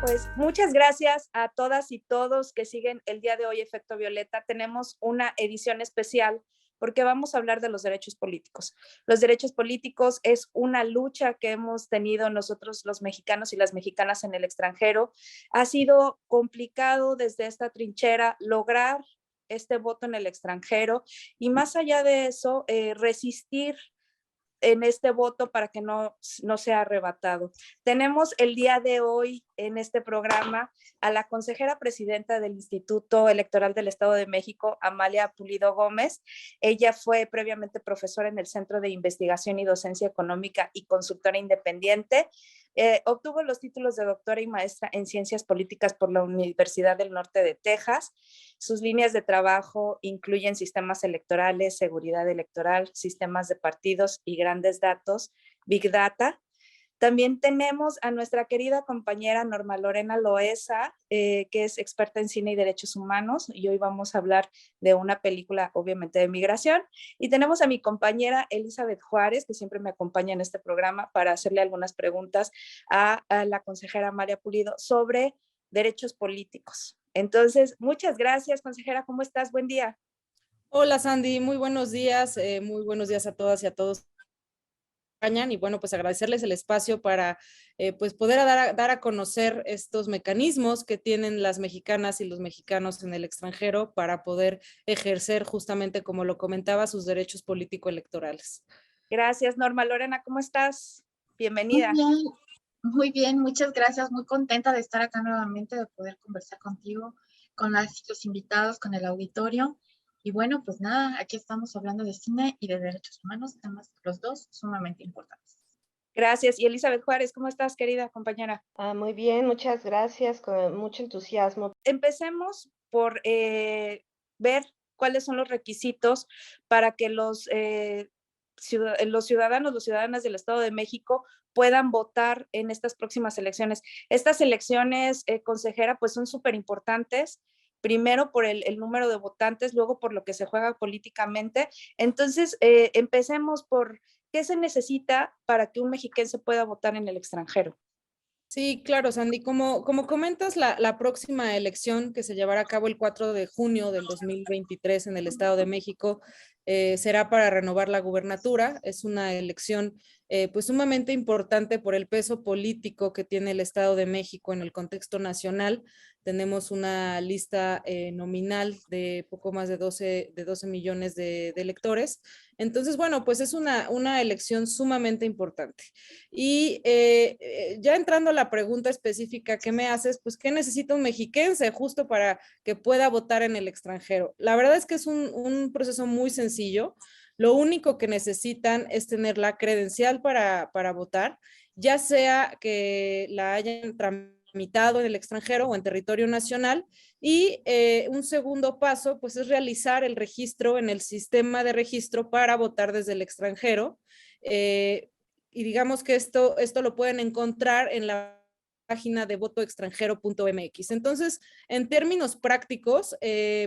Pues muchas gracias a todas y todos que siguen el día de hoy Efecto Violeta. Tenemos una edición especial porque vamos a hablar de los derechos políticos. Los derechos políticos es una lucha que hemos tenido nosotros los mexicanos y las mexicanas en el extranjero. Ha sido complicado desde esta trinchera lograr este voto en el extranjero y más allá de eso, resistir en este voto para que no sea arrebatado. Tenemos el día de hoy en este programa a la consejera presidenta del Instituto Electoral del Estado de México, Amalia Pulido Gómez. Ella fue previamente profesora en el Centro de Investigación y Docencia Económica y consultora independiente. Obtuvo los títulos de doctora y maestra en Ciencias Políticas por la Universidad del Norte de Texas. Sus líneas de trabajo incluyen sistemas electorales, seguridad electoral, sistemas de partidos y grandes datos, Big Data. También tenemos a nuestra querida compañera Norma Lorena Loesa, que es experta en cine y derechos humanos, y hoy vamos a hablar de una película, obviamente, de migración. Y tenemos a mi compañera Elizabeth Juárez, que siempre me acompaña en este programa para hacerle algunas preguntas a la consejera María Pulido sobre derechos políticos. Entonces, muchas gracias, consejera. ¿Cómo estás? Buen día. Hola Sandy, muy buenos días a todas y a todos. Y bueno, pues agradecerles el espacio para pues poder dar a conocer estos mecanismos que tienen las mexicanas y los mexicanos en el extranjero para poder ejercer justamente, como lo comentaba, sus derechos político-electorales. Gracias, Norma Lorena, ¿cómo estás? Bienvenida. Muy bien, muchas gracias. Muy contenta de estar acá nuevamente, de poder conversar contigo, con los invitados, con el auditorio. Y bueno, pues nada, aquí estamos hablando de cine y de derechos humanos, temas los dos sumamente importantes. Gracias. Y Elizabeth Juárez, ¿cómo estás, querida compañera? Muy bien, muchas gracias, con mucho entusiasmo. Empecemos por ver cuáles son los requisitos para que los ciudadanos, las ciudadanas del Estado de México puedan votar en estas próximas elecciones. Estas elecciones, consejera, pues son súper importantes. Primero por el número de votantes, luego por lo que se juega políticamente. Entonces, empecemos por qué se necesita para que un mexiquense pueda votar en el extranjero. Sí, claro, Sandy. Como comentas, la próxima elección que se llevará a cabo el 4 de junio del 2023 en el Estado de México será para renovar la gubernatura. Es una elección pues sumamente importante por el peso político que tiene el Estado de México en el contexto nacional. Tenemos una lista nominal de poco más de 12 millones de electores. Entonces, bueno, pues es una elección sumamente importante. Y ya entrando a la pregunta específica que me haces, pues, ¿qué necesita un mexiquense justo para que pueda votar en el extranjero? La verdad es que es un proceso muy sencillo. Lo único que necesitan es tener la credencial para votar, ya sea que la hayan tramitado en el extranjero o en territorio nacional. Y un segundo paso, pues, es realizar el registro en el sistema de registro para votar desde el extranjero. Y digamos que esto lo pueden encontrar en la página de votoextranjero.mx. Entonces, en términos prácticos,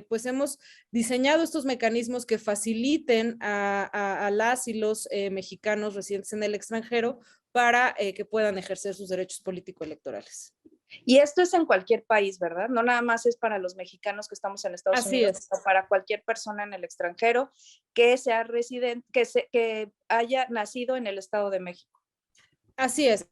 pues hemos diseñado estos mecanismos que faciliten a las y los mexicanos residentes en el extranjero para que puedan ejercer sus derechos político-electorales. Y esto es en cualquier país, ¿verdad? No nada más es para los mexicanos que estamos en Estados Unidos, sino para cualquier persona en el extranjero que sea residente, que haya nacido en el Estado de México. Así es.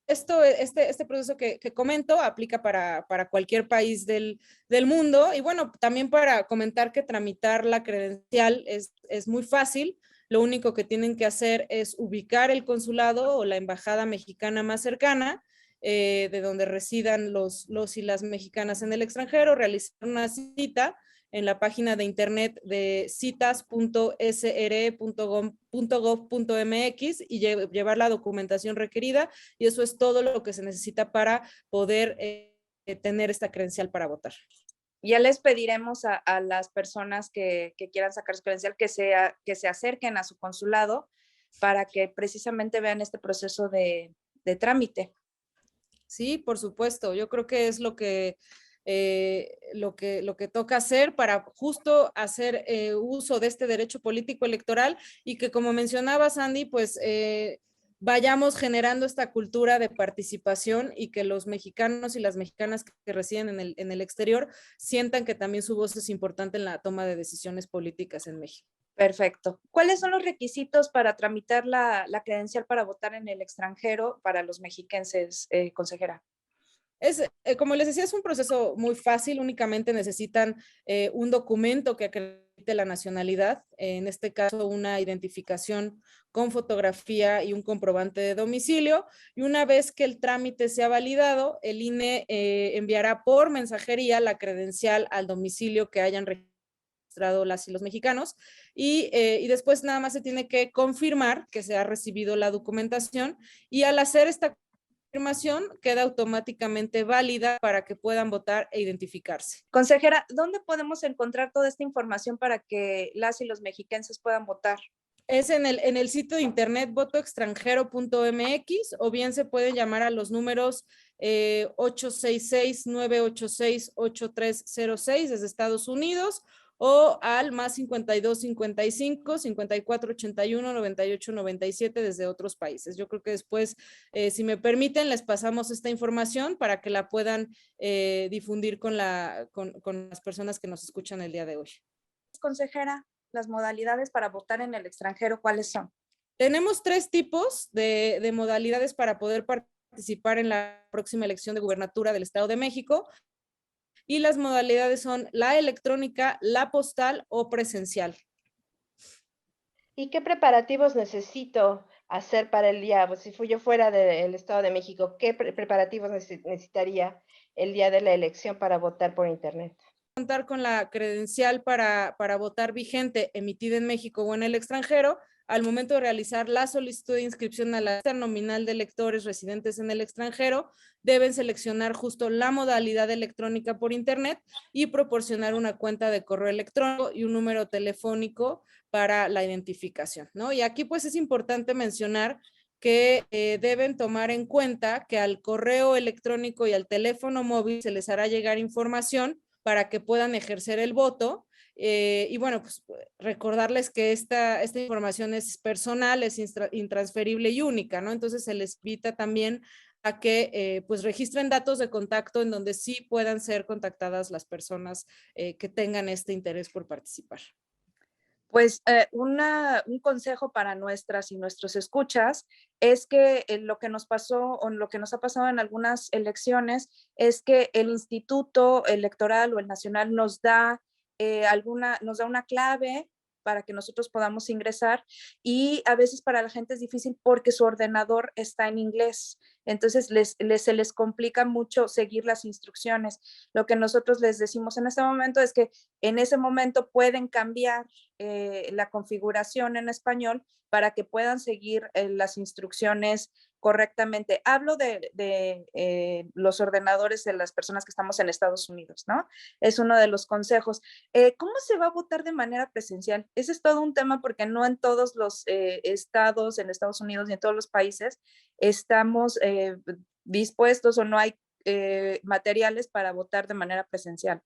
Este proceso que comento aplica para cualquier país del mundo. Y bueno, también para comentar que tramitar la credencial es muy fácil. Lo único que tienen que hacer es ubicar el consulado o la embajada mexicana más cercana, de donde residan los y las mexicanas en el extranjero, realizar una cita en la página de internet de citas.sre.gov.mx y llevar la documentación requerida, y eso es todo lo que se necesita para poder tener esta credencial para votar. Ya les pediremos a las personas que quieran sacar su credencial que se acerquen a su consulado para que precisamente vean este proceso de trámite. Sí, por supuesto. Yo creo que es lo que toca hacer para justo hacer uso de este derecho político electoral, y que, como mencionaba Sandy, pues vayamos generando esta cultura de participación y que los mexicanos y las mexicanas que residen en el exterior sientan que también su voz es importante en la toma de decisiones políticas en México. Perfecto. ¿Cuáles son los requisitos para tramitar la credencial para votar en el extranjero para los mexiquenses, consejera? Como les decía, es un proceso muy fácil, únicamente necesitan un documento que acredite la nacionalidad, en este caso una identificación con fotografía y un comprobante de domicilio, y una vez que el trámite sea validado, el INE enviará por mensajería la credencial al domicilio que hayan registrado las y los mexicanos, y después nada más se tiene que confirmar que se ha recibido la documentación, y al hacer esta confirmación queda automáticamente válida para que puedan votar e identificarse. Consejera, ¿dónde podemos encontrar toda esta información para que las y los mexiquenses puedan votar? Es en el sitio de internet votoextranjero.mx, o bien se pueden llamar a los números 866-986-8306 desde Estados Unidos, o al más 5255-5481-9897 desde otros países. Yo creo que después, si me permiten, les pasamos esta información para que la puedan difundir con las personas que nos escuchan el día de hoy. Consejera, las modalidades para votar en el extranjero, ¿cuáles son? Tenemos 3 tipos de modalidades para poder participar en la próxima elección de gubernatura del Estado de México. Y las modalidades son la electrónica, la postal o presencial. ¿Y qué preparativos necesito hacer para el día? Pues si yo fuera del Estado de México, ¿qué preparativos necesitaría el día de la elección para votar por internet? Contar con la credencial para votar vigente emitida en México o en el extranjero. Al momento de realizar la solicitud de inscripción a la lista nominal de electores residentes en el extranjero, deben seleccionar justo la modalidad electrónica por internet y proporcionar una cuenta de correo electrónico y un número telefónico para la identificación, ¿no? Y aquí pues es importante mencionar que deben tomar en cuenta que al correo electrónico y al teléfono móvil se les hará llegar información para que puedan ejercer el voto. Y bueno, pues recordarles que esta información es personal, es intransferible y única, ¿no? Entonces se les invita también a que pues registren datos de contacto en donde sí puedan ser contactadas las personas que tengan este interés por participar. Pues un consejo para nuestras y nuestros escuchas es que lo que nos pasó o lo que nos ha pasado en algunas elecciones es que el instituto electoral o el nacional nos da una clave para que nosotros podamos ingresar, y a veces para la gente es difícil porque su ordenador está en inglés, entonces se les complica mucho seguir las instrucciones. Lo que nosotros les decimos en este momento es que en ese momento pueden cambiar la configuración en español para que puedan seguir las instrucciones correctamente. Hablo de los ordenadores de las personas que estamos en Estados Unidos, ¿no? Es uno de los consejos. ¿Cómo se va a votar de manera presencial? Ese es todo un tema porque no en todos los estados, en Estados Unidos ni en todos los países estamos dispuestos o no hay materiales para votar de manera presencial.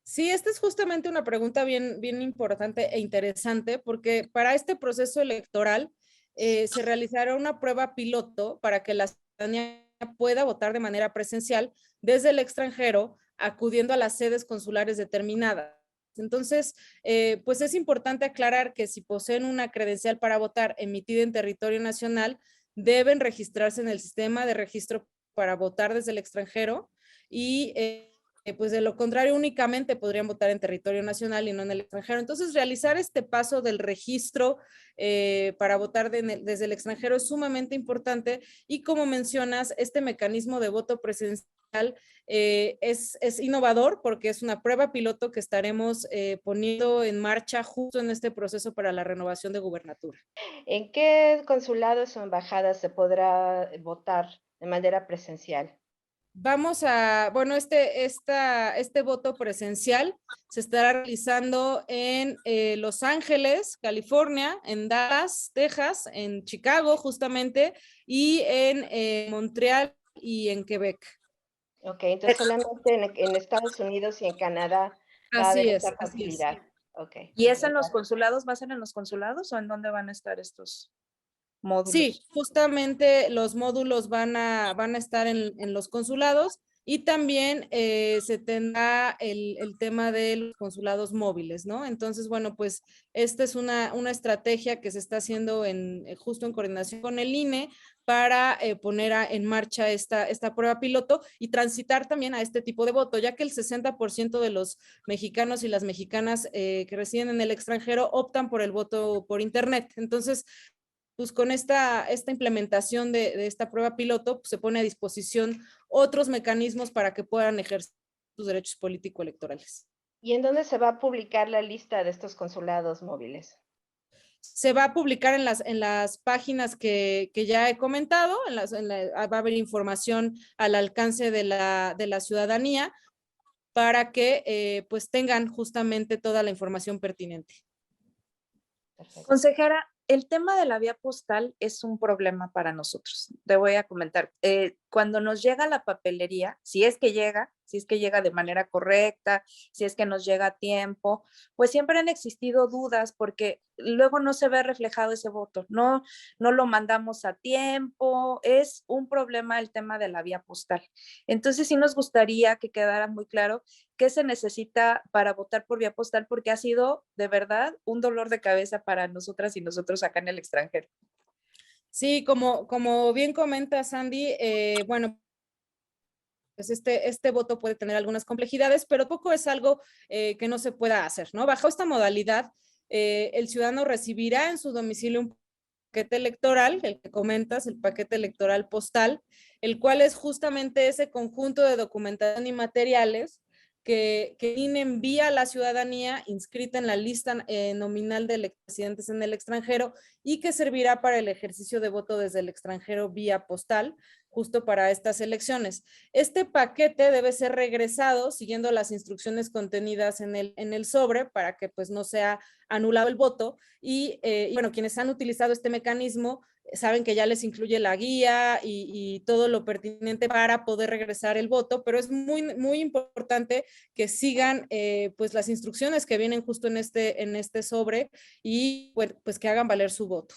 Sí, esta es justamente una pregunta bien importante e interesante, porque para este proceso electoral se realizará una prueba piloto para que la ciudadanía pueda votar de manera presencial desde el extranjero, acudiendo a las sedes consulares determinadas. Entonces, pues es importante aclarar que si poseen una credencial para votar emitida en territorio nacional, deben registrarse en el sistema de registro para votar desde el extranjero, y pues de lo contrario únicamente podrían votar en territorio nacional y no en el extranjero. Entonces realizar este paso del registro para votar desde el extranjero es sumamente importante, y como mencionas, este mecanismo de voto presencial es innovador porque es una prueba piloto que estaremos poniendo en marcha justo en este proceso para la renovación de gubernatura. ¿En qué consulados o embajadas se podrá votar de manera presencial? Bueno, este voto presencial se estará realizando en Los Ángeles, California, en Dallas, Texas, en Chicago justamente, y en Montreal y en Quebec. Ok, entonces solamente en Estados Unidos y en Canadá va a haber Así es, esta así es. facilidad. Ok, ¿Y ok. es en los consulados? ¿Va a ser en los consulados o en dónde van a estar estos? módulos. Sí, justamente los módulos van a estar en los consulados y también se tendrá el tema de los consulados móviles, ¿no? Entonces, bueno, pues esta es una estrategia que se está haciendo justo en coordinación con el INE para poner en marcha esta prueba piloto y transitar también a este tipo de voto, ya que el 60% de los mexicanos y las mexicanas que residen en el extranjero optan por el voto por internet. Entonces, pues con esta implementación de esta prueba piloto, pues se pone a disposición otros mecanismos para que puedan ejercer sus derechos político-electorales. ¿Y en dónde se va a publicar la lista de estos consulados móviles? Se va a publicar en las páginas que ya he comentado, va a haber información al alcance de la ciudadanía para que pues tengan justamente toda la información pertinente. Perfecto. Consejera, el tema de la vía postal es un problema para nosotros. Te voy a comentar. Cuando nos llega la papelería, si es que llega de manera correcta, si es que nos llega a tiempo, pues siempre han existido dudas porque luego no se ve reflejado ese voto, no lo mandamos a tiempo, es un problema el tema de la vía postal. Entonces sí nos gustaría que quedara muy claro qué se necesita para votar por vía postal, porque ha sido de verdad un dolor de cabeza para nosotras y nosotros acá en el extranjero. Sí, como bien comenta Sandy, bueno, pues este voto puede tener algunas complejidades, pero poco es algo que no se pueda hacer, ¿no? Bajo esta modalidad, el ciudadano recibirá en su domicilio un paquete electoral, el que comentas, el paquete electoral postal, el cual es justamente ese conjunto de documentación y materiales que INE envía a la ciudadanía inscrita en la lista nominal de residentes en el extranjero y que servirá para el ejercicio de voto desde el extranjero vía postal, justo para estas elecciones. Este paquete debe ser regresado siguiendo las instrucciones contenidas en el sobre para que pues no sea anulado el voto y bueno, quienes han utilizado este mecanismo saben que ya les incluye la guía y todo lo pertinente para poder regresar el voto, pero es muy importante que sigan pues las instrucciones que vienen justo en este sobre y pues que hagan valer su voto.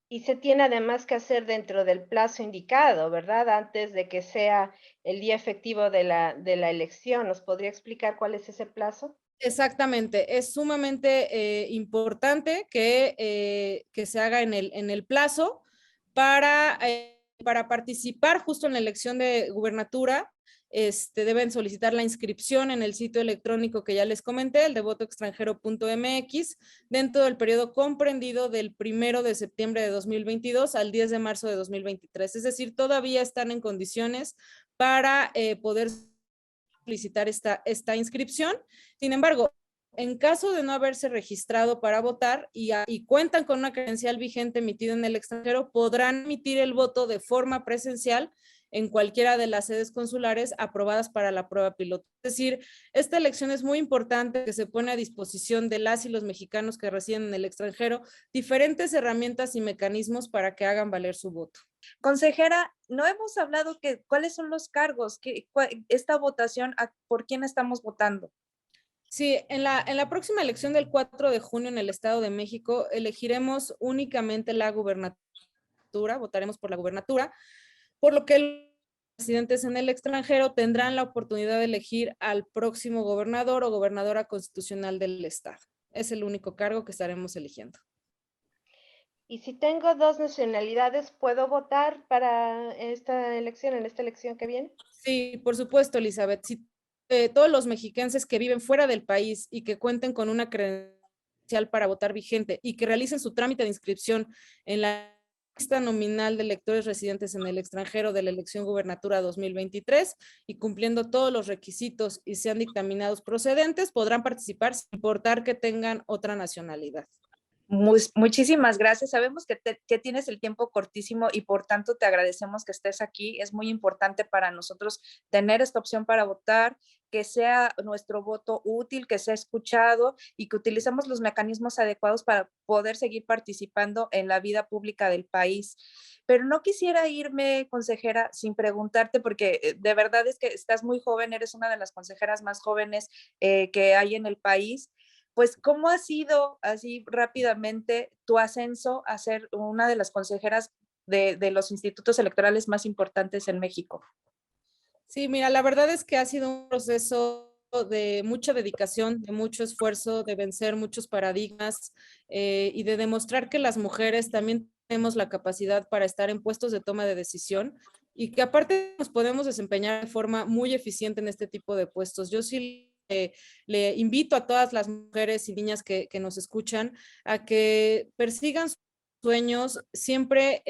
Y se tiene además que hacer dentro del plazo indicado, ¿verdad? Antes de que sea el día efectivo de la elección. ¿Nos podría explicar cuál es ese plazo? Exactamente, es sumamente importante que se haga en el plazo para participar justo en la elección de gubernatura. Deben solicitar la inscripción en el sitio electrónico que ya les comenté, el de votoextranjero.mx, dentro del periodo comprendido del 1 de septiembre de 2022 al 10 de marzo de 2023. Es decir, todavía están en condiciones para poder solicitar esta inscripción. Sin embargo, en caso de no haberse registrado para votar y cuentan con una credencial vigente emitida en el extranjero, podrán emitir el voto de forma presencial en cualquiera de las sedes consulares aprobadas para la prueba piloto. Es decir, esta elección es muy importante, que se pone a disposición de las y los mexicanos que residen en el extranjero diferentes herramientas y mecanismos para que hagan valer su voto. Consejera, no hemos hablado cuáles son los cargos, esta votación, ¿por quién estamos votando? Sí, en la próxima elección del 4 de junio en el Estado de México elegiremos únicamente la gubernatura, votaremos por la gubernatura, por lo que los residentes en el extranjero tendrán la oportunidad de elegir al próximo gobernador o gobernadora constitucional del Estado. Es el único cargo que estaremos eligiendo. Y si tengo dos nacionalidades, ¿puedo votar para esta elección, en esta elección que viene? Sí, por supuesto, Elizabeth. Si todos los mexicanos que viven fuera del país y que cuenten con una credencial para votar vigente y que realicen su trámite de inscripción en la lista nominal de electores residentes en el extranjero de la elección gubernatura 2023 y cumpliendo todos los requisitos y sean dictaminados procedentes, podrán participar sin importar que tengan otra nacionalidad. Muchísimas gracias. Sabemos que tienes el tiempo cortísimo y por tanto te agradecemos que estés aquí. Es muy importante para nosotros tener esta opción para votar, que sea nuestro voto útil, que sea escuchado y que utilicemos los mecanismos adecuados para poder seguir participando en la vida pública del país. Pero no quisiera irme, consejera, sin preguntarte, porque de verdad es que estás muy joven, eres una de las consejeras más jóvenes que hay en el país. pues, ¿cómo ha sido así rápidamente tu ascenso a ser una de las consejeras de los institutos electorales más importantes en México? Sí, mira, la verdad es que ha sido un proceso de mucha dedicación, de mucho esfuerzo, de vencer muchos paradigmas y de demostrar que las mujeres también tenemos la capacidad para estar en puestos de toma de decisión y que aparte nos podemos desempeñar de forma muy eficiente en este tipo de puestos. Yo sí le invito a todas las mujeres y niñas que nos escuchan a que persigan sus sueños, siempre,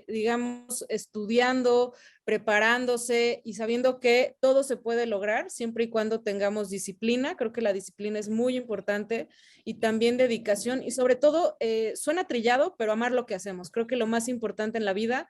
digamos, estudiando, preparándose y sabiendo que todo se puede lograr siempre y cuando tengamos disciplina. Creo que la disciplina es muy importante y también dedicación y sobre todo, suena trillado, pero amar lo que hacemos. Creo que lo más importante en la vida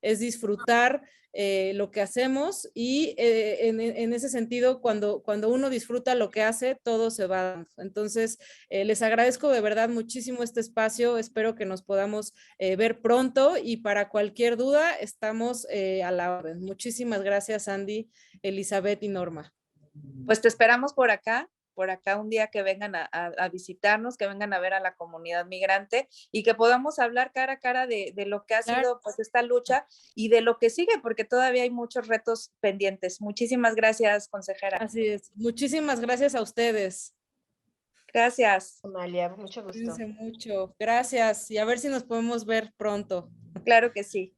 es disfrutar lo que hacemos y en ese sentido, cuando uno disfruta lo que hace, todo se va dando. Entonces, les agradezco de verdad muchísimo este espacio, espero que nos podamos ver pronto y para cualquier duda estamos a la orden. Muchísimas gracias, Andy, Elizabeth y Norma. Pues te esperamos por acá un día que vengan a visitarnos, que vengan a ver a la comunidad migrante y que podamos hablar cara a cara de lo que ha Claro. sido pues esta lucha y de lo que sigue, porque todavía hay muchos retos pendientes. Muchísimas gracias, consejera. Así es. Muchísimas gracias a ustedes. Gracias. Amalia, mucho gusto. Cuídense mucho. Gracias y a ver si nos podemos ver pronto. Claro que sí.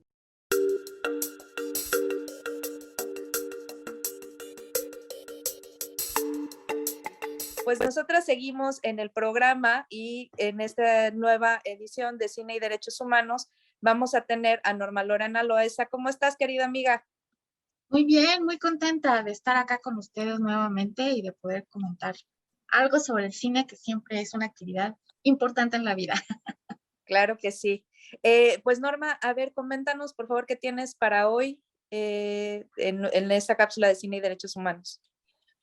Pues nosotras seguimos en el programa y en esta nueva edición de Cine y Derechos Humanos vamos a tener a Norma Lorena Loaiza. ¿Cómo estás, querida amiga? Muy bien, muy contenta de estar acá con ustedes nuevamente y de poder comentar algo sobre el cine, que siempre es una actividad importante en la vida. Claro que sí. Pues Norma, a ver, coméntanos por favor qué tienes para hoy en esta cápsula de Cine y Derechos Humanos.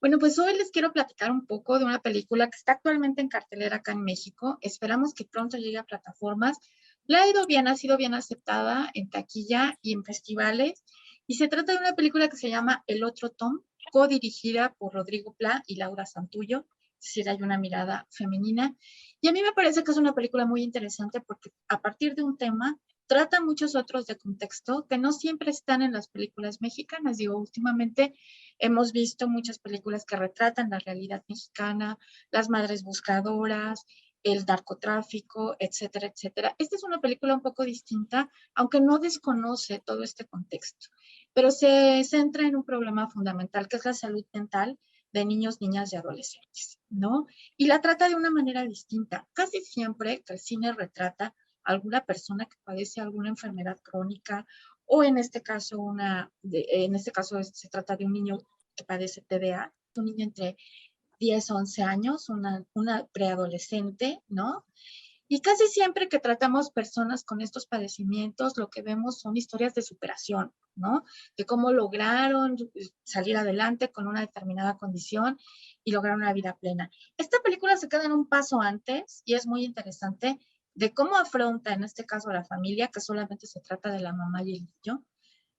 Bueno, pues hoy les quiero platicar un poco de una película que está actualmente en cartelera acá en México. Esperamos que pronto llegue a plataformas. Le ha ido bien, ha sido bien aceptada en taquilla y en festivales. Y se trata de una película que se llama El Otro Tom, codirigida por Rodrigo Pla y Laura Santullo. Es decir, hay una mirada femenina. Y a mí me parece que es una película muy interesante porque a partir de un tema trata muchos otros de contexto que no siempre están en las películas mexicanas. Digo, últimamente hemos visto muchas películas que retratan la realidad mexicana, las madres buscadoras, el narcotráfico, etcétera, etcétera. Esta es una película un poco distinta, aunque no desconoce todo este contexto, pero se centra en un problema fundamental, que es la salud mental de niños, niñas y adolescentes, ¿no? Y la trata de una manera distinta. Casi siempre que el cine retrata a alguna persona que padece alguna enfermedad crónica o en este caso, se trata de un niño que padece TDA, un niño entre 10 o 11 años, una preadolescente, ¿no? Y casi siempre que tratamos personas con estos padecimientos, lo que vemos son historias de superación, ¿no? De cómo lograron salir adelante con una determinada condición y lograr una vida plena. Esta película se queda en un paso antes y es muy interesante de cómo afronta, en este caso, a la familia, que solamente se trata de la mamá y el niño,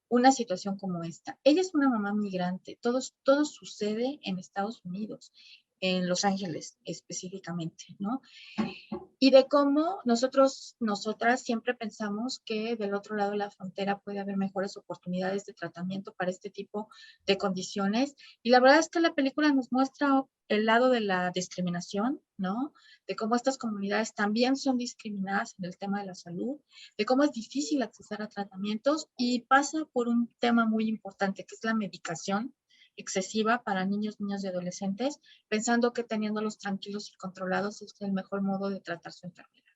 una situación como esta. Ella es una mamá migrante, todo sucede en Estados Unidos, en Los Ángeles específicamente, ¿no? Y de cómo nosotras siempre pensamos que del otro lado de la frontera puede haber mejores oportunidades de tratamiento para este tipo de condiciones. Y la verdad es que la película nos muestra el lado de la discriminación, ¿no? De cómo estas comunidades también son discriminadas en el tema de la salud, de cómo es difícil acceder a tratamientos y pasa por un tema muy importante que es la medicación excesiva para niños, niñas y adolescentes, pensando que teniéndolos tranquilos y controlados es el mejor modo de tratar su enfermedad.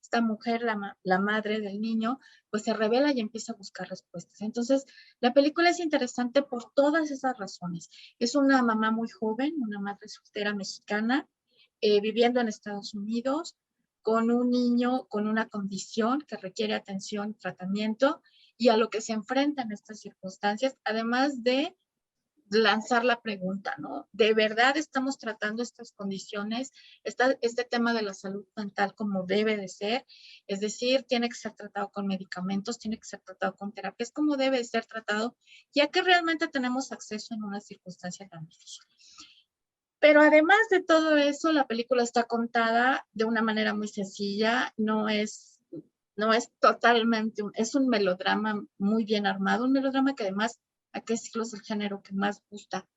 Esta mujer, la madre del niño, pues se revela y empieza a buscar respuestas. Entonces, la película es interesante por todas esas razones. Es una mamá muy joven, una madre soltera mexicana, viviendo en Estados Unidos, con un niño con una condición que requiere atención, tratamiento, y a lo que se enfrenta en estas circunstancias, además de lanzar la pregunta, ¿no? ¿De verdad estamos tratando estas condiciones, este tema de la salud mental como debe de ser? Es decir, tiene que ser tratado con medicamentos, tiene que ser tratado con terapias, ¿cómo debe de ser tratado? Ya que realmente tenemos acceso en una circunstancia tan difícil. Pero además de todo eso, la película está contada de una manera muy sencilla, no es totalmente, es un melodrama muy bien armado, un melodrama que además, ¿a qué siglo es el género que más gusta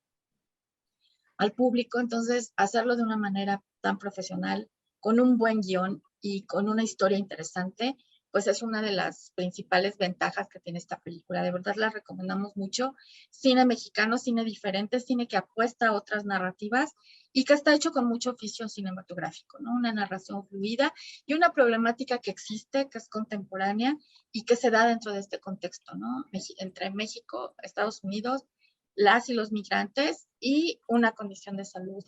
al público? Entonces, hacerlo de una manera tan profesional, con un buen guión y con una historia interesante, pues es una de las principales ventajas que tiene esta película. De verdad la recomendamos mucho. Cine mexicano, cine diferente, cine que apuesta a otras narrativas y que está hecho con mucho oficio cinematográfico, ¿no? Una narración fluida y una problemática que existe, que es contemporánea y que se da dentro de este contexto, ¿no? Entre México, Estados Unidos, las y los migrantes y una condición de salud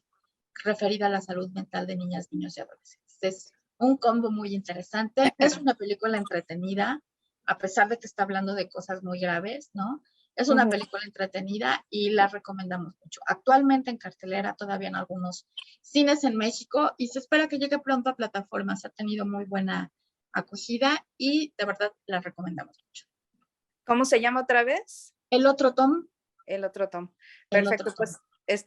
referida a la salud mental de niñas, niños y adolescentes. Es un combo muy interesante. Es una película entretenida, a pesar de que está hablando de cosas muy graves, ¿no? Es una película entretenida y la recomendamos mucho. Actualmente en cartelera todavía en algunos cines en México y se espera que llegue pronto a plataformas. Ha tenido muy buena acogida y de verdad la recomendamos mucho. ¿Cómo se llama otra vez? El otro Tom. El otro Tom. El Perfecto, otro Tom. pues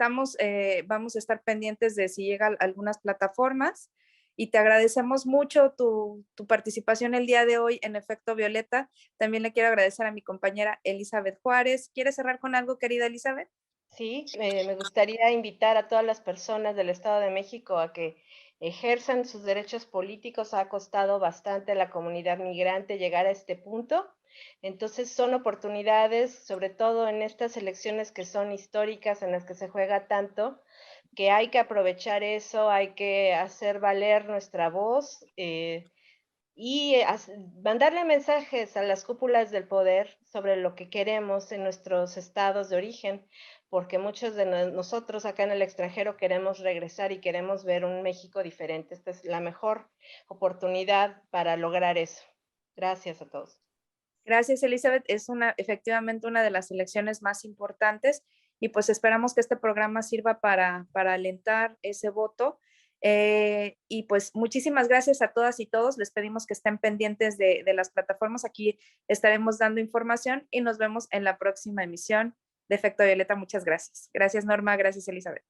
vamos a estar pendientes de si llega a algunas plataformas y te agradecemos mucho tu participación el día de hoy en Efecto Violeta. También le quiero agradecer a mi compañera Elizabeth Juárez. ¿Quieres cerrar con algo, querida Elizabeth? Sí, me gustaría invitar a todas las personas del Estado de México a que ejerzan sus derechos políticos. Ha costado bastante a la comunidad migrante llegar a este punto. Entonces son oportunidades, sobre todo en estas elecciones que son históricas, en las que se juega tanto, que hay que aprovechar eso, hay que hacer valer nuestra voz y mandarle mensajes a las cúpulas del poder sobre lo que queremos en nuestros estados de origen, porque muchos de nosotros acá en el extranjero queremos regresar y queremos ver un México diferente. Esta es la mejor oportunidad para lograr eso. Gracias a todos. Gracias, Elizabeth. Es efectivamente una de las elecciones más importantes y pues esperamos que este programa sirva para alentar ese voto. Y pues muchísimas gracias a todas y todos. Les pedimos que estén pendientes de las plataformas. Aquí estaremos dando información y nos vemos en la próxima emisión de Efecto Violeta. Muchas gracias. Gracias, Norma. Gracias, Elizabeth.